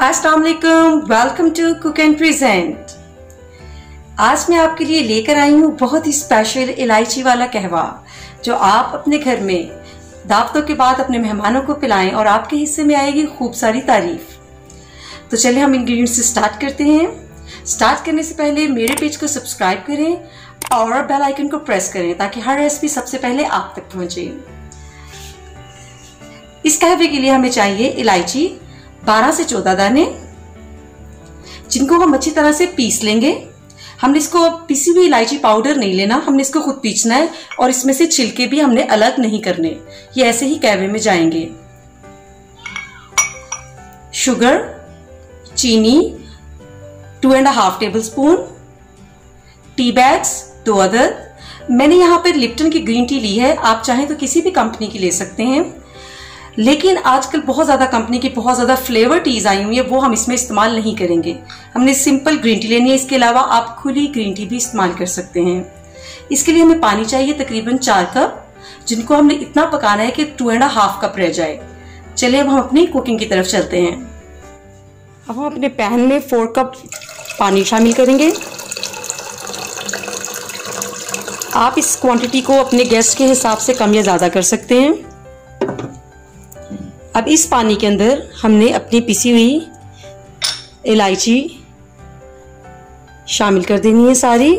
अस्सलाम वालेकुम, welcome to cook and present. आज मैं आपके लिए लेकर आई हूँ बहुत ही स्पेशल इलायची वाला कहवा जो आप अपने घर में दावतों के बाद अपने मेहमानों को पिलाएं और आपके हिस्से में आएगी खूब सारी तारीफ। तो चलिए हम इंग्रेडिएंट्स से स्टार्ट करते हैं। स्टार्ट करने से पहले मेरे पेज को सब्सक्राइब करें और बेल आइकन को प्रेस करें ताकि हर रेसिपी सबसे पहले आप तक पहुंचे। इस कहवे के लिए हमें चाहिए इलायची 12 से 14 दाने, जिनको हम अच्छी तरह से पीस लेंगे। हमने इसको पीसी हुई इलायची पाउडर नहीं लेना, हमने इसको खुद पीसना है और इसमें से छिलके भी हमने अलग नहीं करने, ये ऐसे ही कहवे में जाएंगे। शुगर, चीनी 2.5 टेबलस्पून, टी बैग्स 2 अदद। मैंने यहाँ पर लिप्टन की ग्रीन टी ली है, आप चाहें तो किसी भी कंपनी की ले सकते हैं, लेकिन आजकल बहुत ज्यादा कंपनी की बहुत ज्यादा फ्लेवर टीज आई हुई है, वो हम इसमें इस्तेमाल नहीं करेंगे। हमने सिंपल ग्रीन टी लेनी है। इसके अलावा आप खुली ग्रीन टी भी इस्तेमाल कर सकते हैं। इसके लिए हमें पानी चाहिए तकरीबन 4 कप, जिनको हमने इतना पकाना है कि 2.5 कप रह जाए। चलिए अब हम अपनी कुकिंग की तरफ चलते हैं। अब हम अपने पैन में 4 कप पानी शामिल करेंगे। आप इस क्वांटिटी को अपने गेस्ट के हिसाब से कम या ज्यादा कर सकते हैं। अब इस पानी के अंदर हमने अपनी पिसी हुई इलायची शामिल कर देनी है सारी,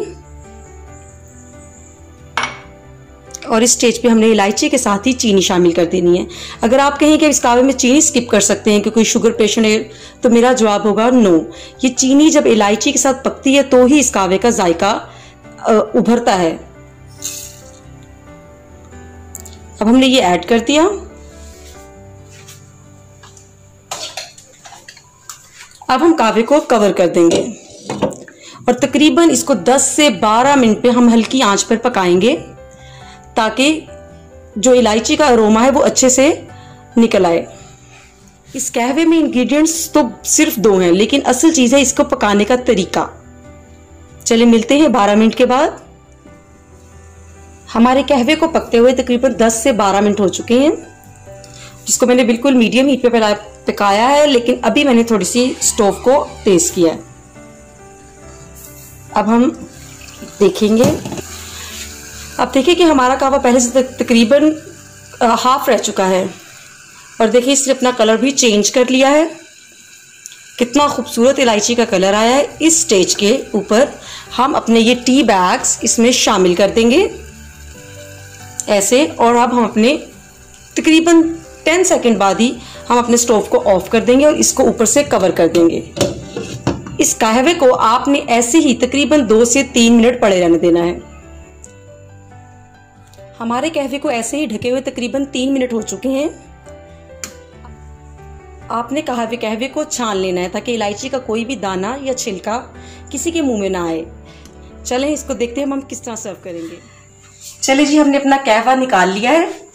और इस स्टेज पे हमने इलायची के साथ ही चीनी शामिल कर देनी है। अगर आप कहें कि इस कहवे में चीनी स्किप कर सकते हैं कि कोई शुगर पेशेंट है, तो मेरा जवाब होगा नो। ये चीनी जब इलायची के साथ पकती है तो ही इस कहवे का जायका उभरता है। अब हमने ये ऐड कर दिया। अब हम कहवे को कवर कर देंगे और तकरीबन इसको 10 से 12 मिनट पे हम हल्की आंच पर पकाएंगे ताकि जो इलायची का अरोमा है वो अच्छे से निकल आए। इस कहवे में इंग्रेडिएंट्स तो सिर्फ 2 हैं, लेकिन असल चीज है इसको पकाने का तरीका। चलिए मिलते हैं 12 मिनट के बाद। हमारे कहवे को पकते हुए तकरीबन 10 से 12 मिनट हो चुके हैं, जिसको मैंने बिल्कुल मीडियम हीट पे पकाया है, लेकिन अभी मैंने थोड़ी सी स्टोव को तेज किया है। अब हम देखेंगे, अब देखिए कि हमारा कहवा पहले से तकरीबन हाफ रह चुका है, और देखिए इसने अपना कलर भी चेंज कर लिया है। कितना खूबसूरत इलायची का कलर आया है। इस स्टेज के ऊपर हम अपने ये टी बैग्स इसमें शामिल कर देंगे ऐसे, और अब हम अपने तकरीबन 10 सेकेंड बाद ही हम अपने स्टोव को ऑफ कर देंगे और इसको ऊपर से कवर कर देंगे। इस कहवे को आपने ऐसे ही तकरीबन 2 से 3 मिनट पड़े रहने देना है। हमारे कहवे को ऐसे ही ढके हुए तकरीबन 3 मिनट हो चुके हैं। आपने कहवे को छान लेना है ताकि इलायची का कोई भी दाना या छिलका किसी के मुंह में ना आए। चलें इसको देखते हैं हम किस तरह सर्व करेंगे। चलिए जी, हमने अपना कहवा निकाल लिया है।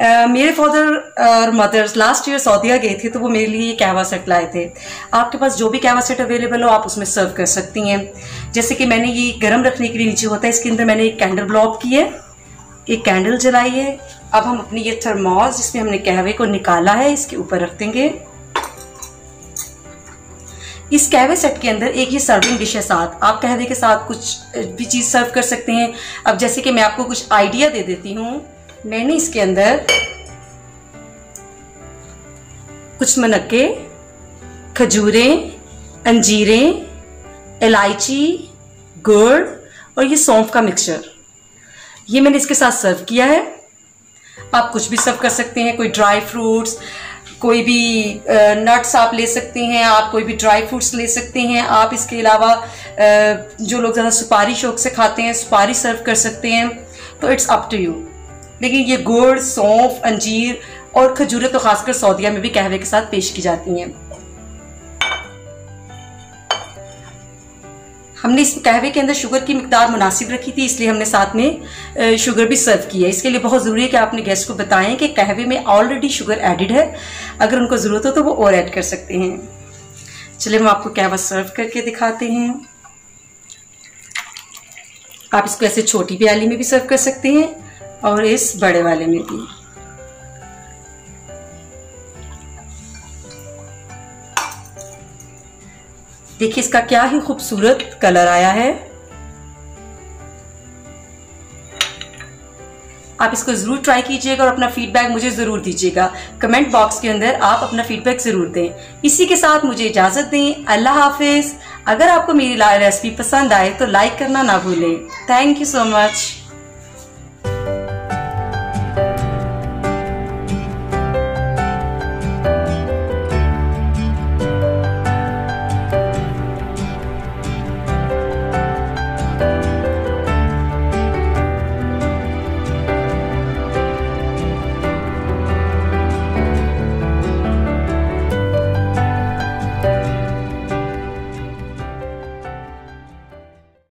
मेरे फादर और मदर्स लास्ट ईयर सऊदीया गए थे, तो वो मेरे लिए ये कहवा सेट लाए थे। आपके पास जो भी कहवा सेट अवेलेबल हो आप उसमें सर्व कर सकती हैं। जैसे कि मैंने ये गर्म रखने के लिए नीचे होता है, इसके अंदर मैंने एक कैंडल ब्लॉक की है, एक कैंडल जलाई है। अब हम अपनी ये थर्मोस जिसमें हमने कहवे को निकाला है इसके ऊपर रख देंगे। इस कहवे सेट के अंदर एक ये सर्विंग डिश है साथ। आप कहवे के साथ कुछ भी चीज सर्व कर सकते हैं। अब जैसे कि मैं आपको कुछ आइडिया दे देती हूँ। मैंने इसके अंदर कुछ मनक्के, खजूरें, अंजीरें, इलायची, गुड़ और ये सौंफ का मिक्सचर, ये मैंने इसके साथ सर्व किया है। आप कुछ भी सर्व कर सकते हैं, कोई ड्राई फ्रूट्स, कोई भी नट्स आप ले सकते हैं, आप कोई भी ड्राई फ्रूट्स ले सकते हैं। आप इसके अलावा जो लोग ज़्यादा सुपारी शौक से खाते हैं सुपारी सर्व कर सकते हैं, तो इट्स अप टू यू। लेकिन ये गुड़, सौंफ, अंजीर और खजूरें तो खासकर सऊदीया में भी कहवे के साथ पेश की जाती हैं। हमने इस कहवे के अंदर शुगर की मिकदार मुनासिब रखी थी, इसलिए हमने साथ में शुगर भी सर्व की है। इसके लिए बहुत ज़रूरी है कि आप अपने गेस्ट को बताएं कि कहवे में ऑलरेडी शुगर एडिड है, अगर उनको ज़रूरत हो तो वो और ऐड कर सकते हैं। चलिए हम आपको कहवा सर्व करके दिखाते हैं। आप इसको ऐसे छोटी प्याली में भी सर्व कर सकते हैं और इस बड़े वाले में भी। देखिए इसका क्या ही खूबसूरत कलर आया है। आप इसको जरूर ट्राई कीजिएगा और अपना फीडबैक मुझे जरूर दीजिएगा। कमेंट बॉक्स के अंदर आप अपना फीडबैक जरूर दें। इसी के साथ मुझे इजाजत दें। अल्लाह हाफिज। अगर आपको मेरी रेसिपी पसंद आए तो लाइक करना ना भूलें। Thank you so much.